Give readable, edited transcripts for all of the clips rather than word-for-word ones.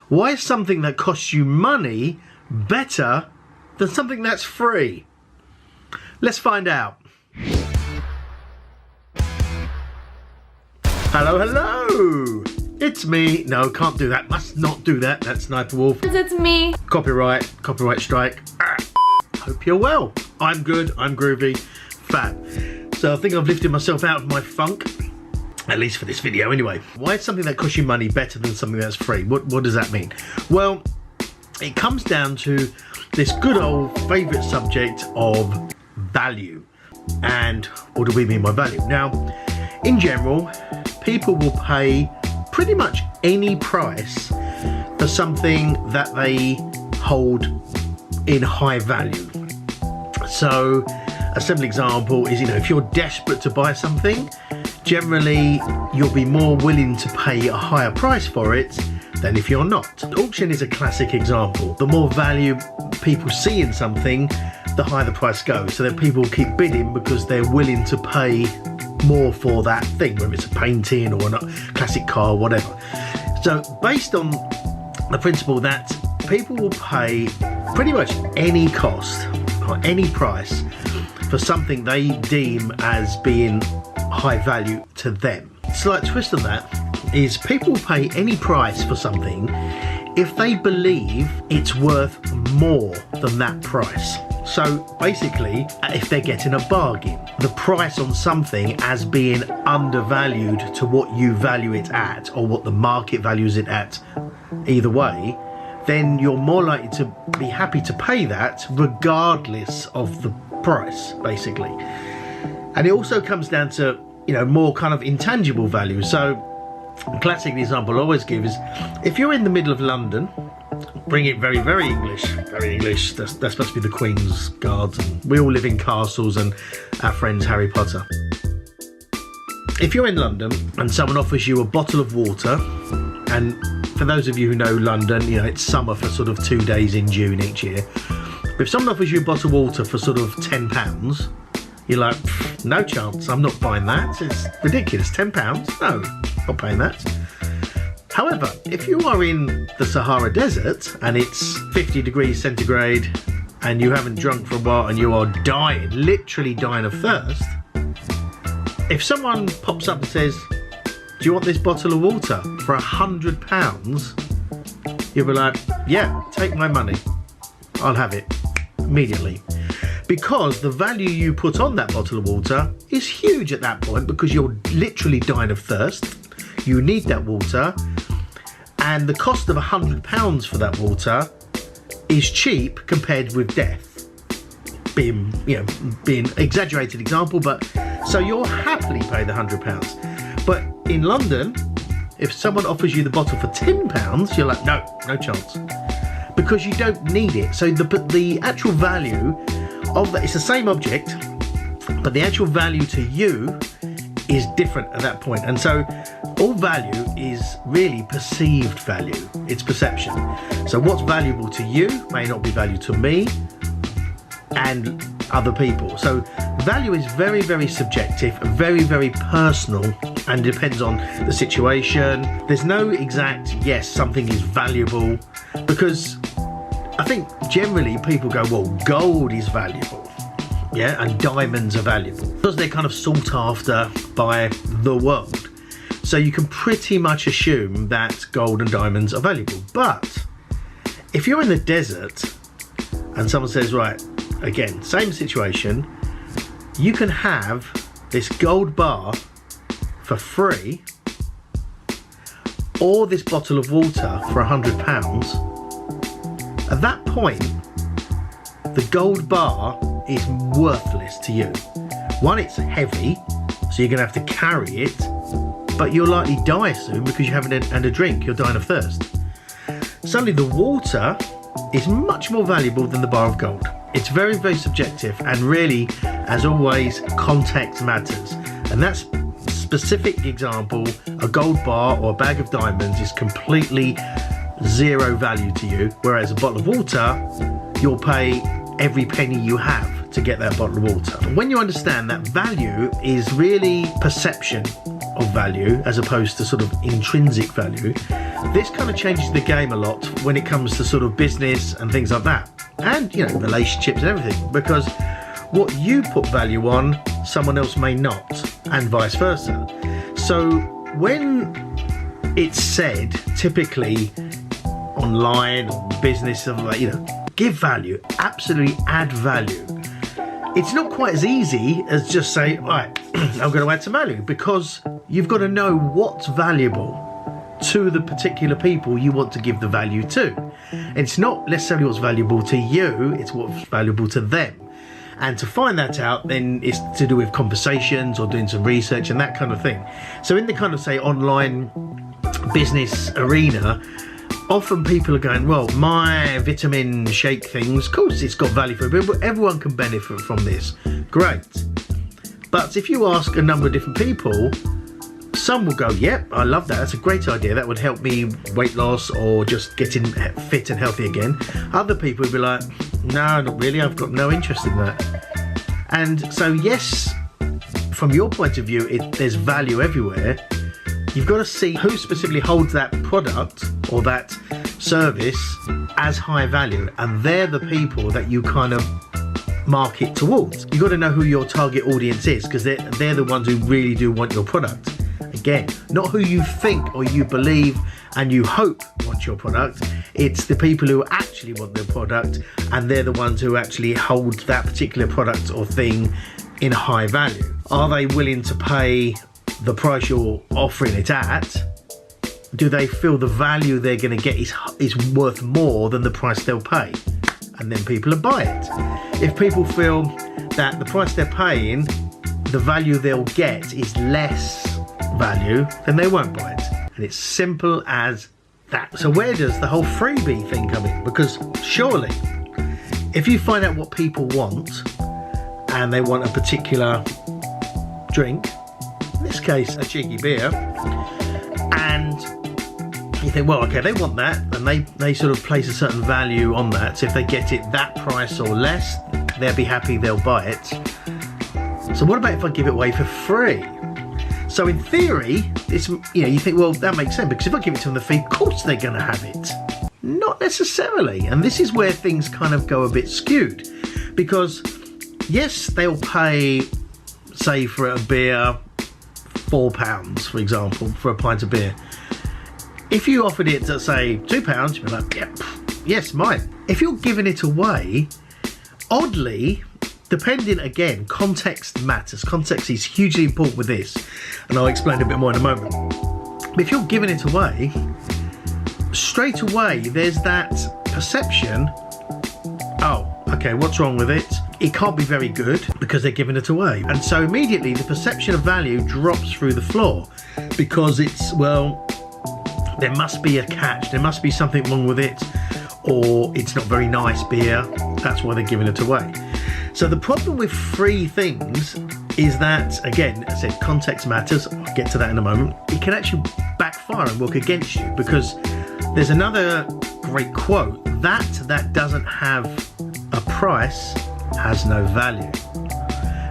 Why is something that costs you money better than something that's free? Let's find out. Hello, hello! It's me. No, can't do that. Must not do that. That's Sniper Wolf. It's me. Copyright strike. Hope you're well. I'm good, I'm groovy, fab. So I think I've lifted myself out of my funk, at least for this video anyway. Why is something that costs you money better than something that's free? What does that mean? Well, it comes down to this good old favourite subject of value. And what do we mean by value? Now, in general, people will pay pretty much any price for something that they hold in high value. So a simple example is, if you're desperate to buy something, generally you'll be more willing to pay a higher price for it than if you're not. Auction is a classic example. The more value people see in something, the higher the price goes. So that people keep bidding because they're willing to pay more for that thing, whether it's a painting or a classic car, whatever. So based on the principle that people will pay pretty much any cost or any price for something they deem as being high value to them. Slight twist on that is people will pay any price for something if they believe it's worth more than that price. So basically, if they're getting a bargain, the price on something as being undervalued to what you value it at, or what the market values it at, either way, then you're more likely to be happy to pay that regardless of the price, basically. And it also comes down to, more kind of intangible value. So a classic example I always give is, if you're in the middle of London, bring it very, very English, that's supposed to be the Queen's Guards, and we all live in castles and our friend's Harry Potter. If you're in London and someone offers you a bottle of water, and for those of you who know London, it's summer for sort of 2 days in June each year. But if someone offers you a bottle of water for sort of £10, you're like, no chance, I'm not buying that. It's ridiculous, £10? No, not paying that. However, if you are in the Sahara Desert and it's 50 degrees centigrade and you haven't drunk for a while and you are dying, literally dying of thirst, if someone pops up and says, do you want this bottle of water for £100? You'll be like, yeah, take my money. I'll have it immediately. Because the value you put on that bottle of water is huge at that point, because you're literally dying of thirst. You need that water. And the cost of £100 for that water is cheap compared with death. Being exaggerated example, but so you'll happily pay the £100. But in London, if someone offers you the bottle for £10, you're like, no chance, because you don't need it. So the actual value of that, it's the same object, but the actual value to you is different at that point. And so all value is really perceived value. It's perception. So what's valuable to you may not be valuable to me and other people. So value is very, very subjective, very, very personal, and depends on the situation. There's no exact, yes, something is valuable, because I think generally people go, well, gold is valuable, yeah, and diamonds are valuable, because they're kind of sought after by the world. So you can pretty much assume that gold and diamonds are valuable. But if you're in the desert and someone says, right, again, same situation, you can have this gold bar for free, or this bottle of water for £100, at that point, the gold bar is worthless to you. One, it's heavy, so you're gonna have to carry it, but you'll likely die soon because you haven't had a drink, you're dying of thirst. Suddenly the water is much more valuable than the bar of gold. It's very, very subjective, and really, as always, context matters. And that's specific example, a gold bar or a bag of diamonds is completely zero value to you, whereas a bottle of water, you'll pay every penny you have to get that bottle of water. When you understand that value is really perception of value as opposed to sort of intrinsic value, this kind of changes the game a lot when it comes to sort of business and things like that, and you know, relationships and everything, because what you put value on, someone else may not, and vice versa. So when it's said, typically online or business, of like, you know, give value, absolutely add value, it's not quite as easy as just say, right, I'm going to add some value, because you've got to know what's valuable to the particular people you want to give the value to. It's not necessarily what's valuable to you, it's what's valuable to them. And to find that out, then it's to do with conversations or doing some research and that kind of thing. So in the kind of, say, online business arena, often people are going, well, my vitamin shake things, of course it's got value for people, everyone can benefit from this, great. But if you ask a number of different people, some will go, yep, I love that, that's a great idea, that would help me weight loss or just getting fit and healthy again. Other people will be like, no, not really, I've got no interest in that. And so yes, from your point of view, there's value everywhere. You've got to see who specifically holds that product or that service as high value, and they're the people that you kind of market towards. You've got to know who your target audience is, because they're the ones who really do want your product. Again, not who you think or you believe and you hope want your product. It's the people who actually want their product, and they're the ones who actually hold that particular product or thing in high value. Are they willing to pay the price you're offering it at? Do they feel the value they're going to get is worth more than the price they'll pay? And then people will buy it. If people feel that the price they're paying, the value they'll get is less value, then they won't buy it. And it's simple as that. So where does the whole freebie thing come in? Because surely, if you find out what people want, and they want a particular drink, in this case a cheeky beer, and you think, well, okay, they want that, and they sort of place a certain value on that, so if they get it that price or less, they'll be happy, they'll buy it. So what about if I give it away for free? So in theory, it's, you know, you think, well, that makes sense, because if I give it to them for free, of course they're going to have it. Not necessarily, and this is where things kind of go a bit skewed, because yes, they'll pay, say, for a beer, £4, for example, for a pint of beer. If you offered it at, say, £2, you'd be like, yep, yes, mine. If you're giving it away, oddly, depending, again, context matters. Context is hugely important with this, and I'll explain a bit more in a moment. But if you're giving it away, straight away, there's that perception, oh, okay, what's wrong with it? It can't be very good because they're giving it away. And so immediately the perception of value drops through the floor, because it's, well, there must be a catch, there must be something wrong with it, or it's not very nice beer, that's why they're giving it away. So the problem with free things is that, again, as I said, context matters, I'll get to that in a moment, it can actually backfire and work against you, because there's another great quote, that doesn't have a price has no value.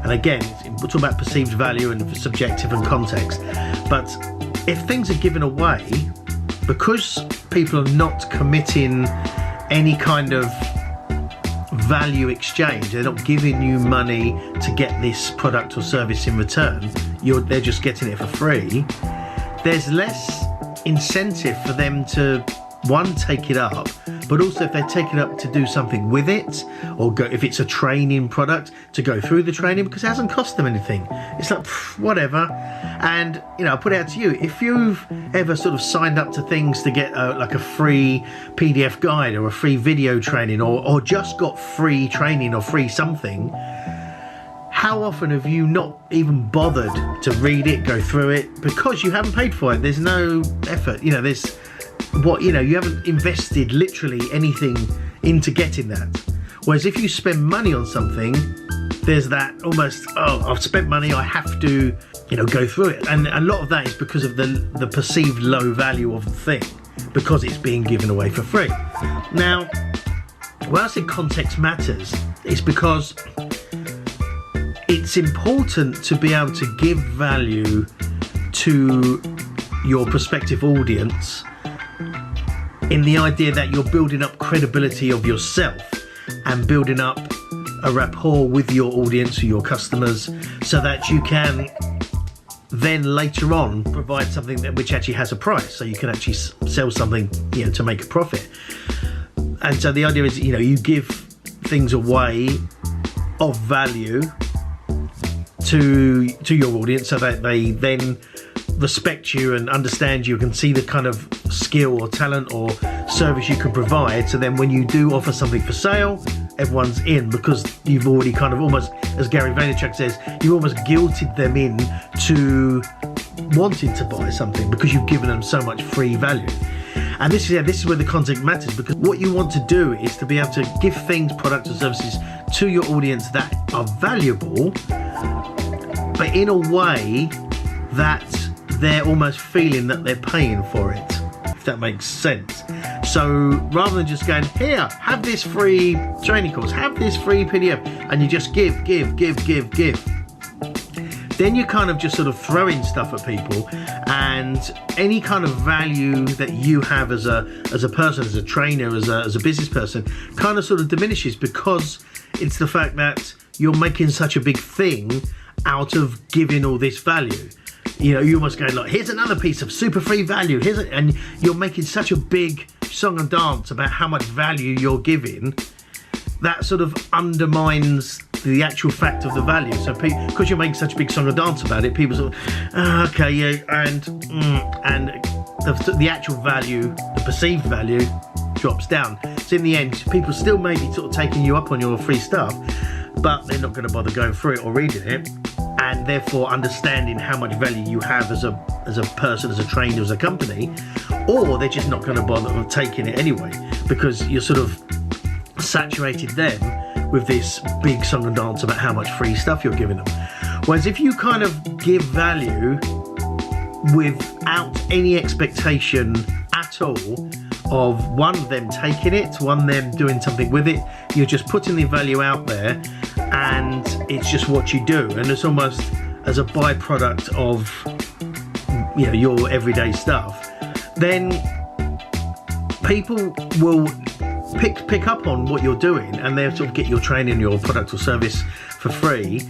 And again, we're talking about perceived value and subjective and context, but if things are given away, because people are not committing any kind of value exchange, they're not giving you money to get this product or service in return, they're just getting it for free, there's less incentive for them to, one, take it up, but also if they take it up to do something with it, or go, if it's a training product, to go through the training, because it hasn't cost them anything. It's like, whatever. And, you know, I'll put it out to you, if you've ever sort of signed up to things to get like a free PDF guide or a free video training, or just got free training or free something, how often have you not even bothered to read it, go through it, because you haven't paid for it? There's no effort, you know, you haven't invested literally anything into getting that. Whereas if you spend money on something, there's that almost, oh, I've spent money, I have to, you know, go through it. And a lot of that is because of the perceived low value of the thing, because it's being given away for free. Now, when I say context matters, it's because it's important to be able to give value to your prospective audience in the idea that you're building up credibility of yourself and building up a rapport with your audience or your customers, so that you can then later on provide something that which actually has a price, so you can actually sell something, you know, to make a profit. And so the idea is, you know, you give things away of value to your audience, so that they then respect you and understand you, can see the kind of skill or talent or service you can provide. So then when you do offer something for sale, everyone's in, because you've already kind of almost, as Gary Vaynerchuk says, you almost guilted them in to wanting to buy something because you've given them so much free value. And this is where the content matters, because what you want to do is to be able to give things, products and services to your audience that are valuable, but in a way that they're almost feeling that they're paying for it, if that makes sense. So rather than just going, here, have this free training course, have this free PDF, and you just give, then you're kind of just sort of throwing stuff at people, and any kind of value that you have as a person, as a trainer, as a business person, kind of sort of diminishes, because it's the fact that you're making such a big thing out of giving all this value. You know, you almost go like, here's another piece of super free value, and you're making such a big song and dance about how much value you're giving, that sort of undermines the actual fact of the value. So because you're making such a big song and dance about it, people sort of, okay, yeah, and the actual value, the perceived value, drops down. So in the end, people still may be sort of taking you up on your free stuff, but they're not going to bother going through it or reading it, and therefore understanding how much value you have as a person, as a trainer, as a company, or they're just not going to bother taking it anyway, because you're sort of saturated them with this big song and dance about how much free stuff you're giving them. Whereas if you kind of give value without any expectation at all of one, them taking it, one, them doing something with it, you're just putting the value out there, and it's just what you do, and it's almost as a byproduct of, you know, your everyday stuff, then people will pick up on what you're doing, and they'll sort of get your training, your product or service for free.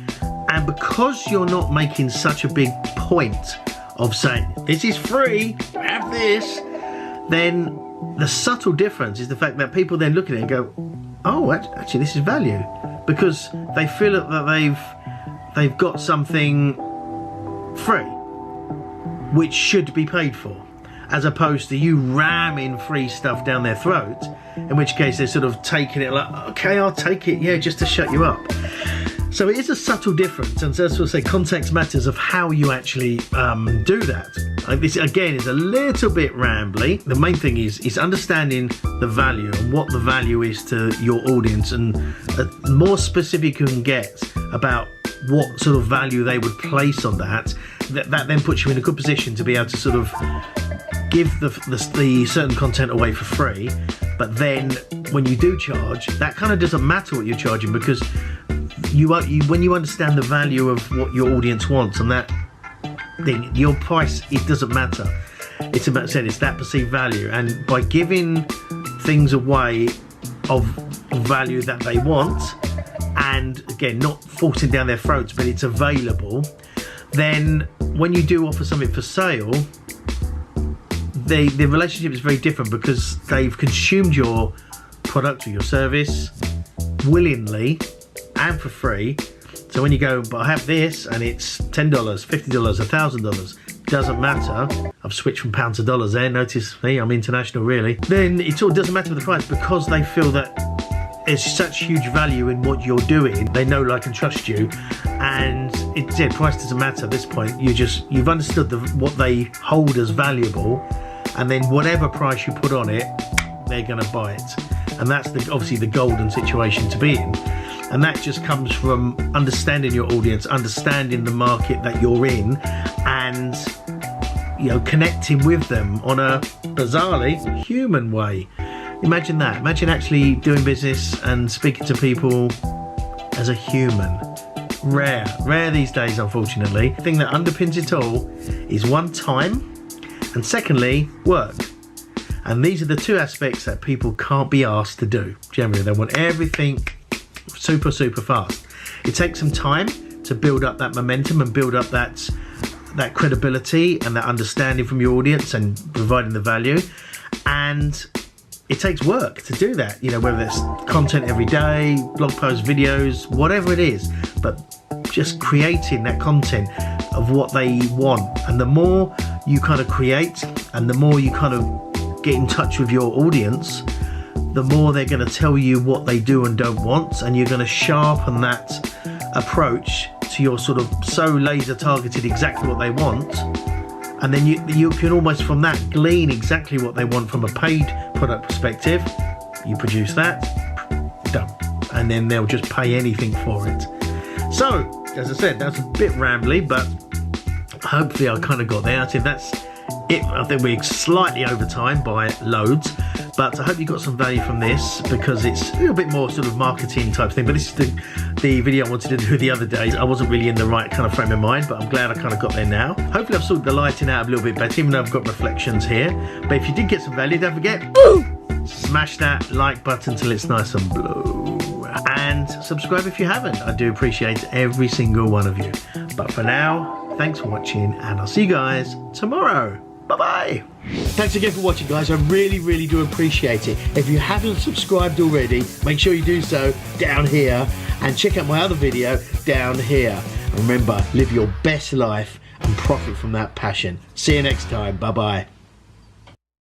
And because you're not making such a big point of saying this is free, have this, then the subtle difference is the fact that people then look at it and go, oh, actually this is value, because they feel that they've got something free which should be paid for, as opposed to you ramming free stuff down their throat, in which case they're sort of taking it like, okay, I'll take it, yeah, just to shut you up. So it is a subtle difference, and so that's what I say, context matters of how you actually do that. This again is a little bit rambly. The main thing is understanding the value and what the value is to your audience, and more specific you can get about what sort of value they would place on that then puts you in a good position to be able to sort of give the certain content away for free. But then when you do charge, that kind of doesn't matter what you're charging, because when you understand the value of what your audience wants and that thing, your price, it doesn't matter. It's about saying it's that perceived value, and by giving things away of value that they want, and again not forcing down their throats, but it's available, then when you do offer something for sale, the relationship is very different, because they've consumed your product or your service willingly and for free. So when you go, but I have this and it's $10, $50, $1,000, doesn't matter. I've switched from pounds to dollars there, notice me, I'm international really. Then it all doesn't matter the price, because they feel that there's such huge value in what you're doing. They know, like, and trust you, and price doesn't matter at this point. You've understood what they hold as valuable, and then whatever price you put on it, they're going to buy it. And that's obviously the golden situation to be in. And that just comes from understanding your audience, understanding the market that you're in, and connecting with them on a bizarrely human way. Imagine that. Imagine actually doing business and speaking to people as a human. Rare these days, unfortunately. The thing that underpins it all is, one, time, and secondly, work. And these are the two aspects that people can't be asked to do. Generally, they want everything super fast. It takes some time to build up that momentum and build up that credibility and that understanding from your audience and providing the value. And it takes work to do that, you know, whether it's content every day, blog posts, videos, whatever it is, but just creating that content of what they want. And the more you kind of create and the more you kind of get in touch with your audience, the more they're going to tell you what they do and don't want, and you're going to sharpen that approach to your sort of so laser targeted exactly what they want. And then you can almost from that glean exactly what they want from a paid product perspective. You produce that, done. And then they'll just pay anything for it. So, as I said, that's a bit rambly, but hopefully I kind of got there. I think that's it. I think we're slightly over time by loads, but I hope you got some value from this, because it's a little bit more sort of marketing type thing. But this is the video I wanted to do the other day. I wasn't really in the right kind of frame of mind, but I'm glad I kind of got there now. Hopefully I've sorted the lighting out a little bit better, even though I've got reflections here. But if you did get some value, don't forget, smash that like button till it's nice and blue. And subscribe if you haven't. I do appreciate every single one of you. But for now, thanks for watching, and I'll see you guys tomorrow. Bye-bye. Thanks again for watching, guys. I really do appreciate it. If you haven't subscribed already, make sure you do so down here, and check out my other video down here. And remember, live your best life and profit from that passion. See you next time. Bye-bye.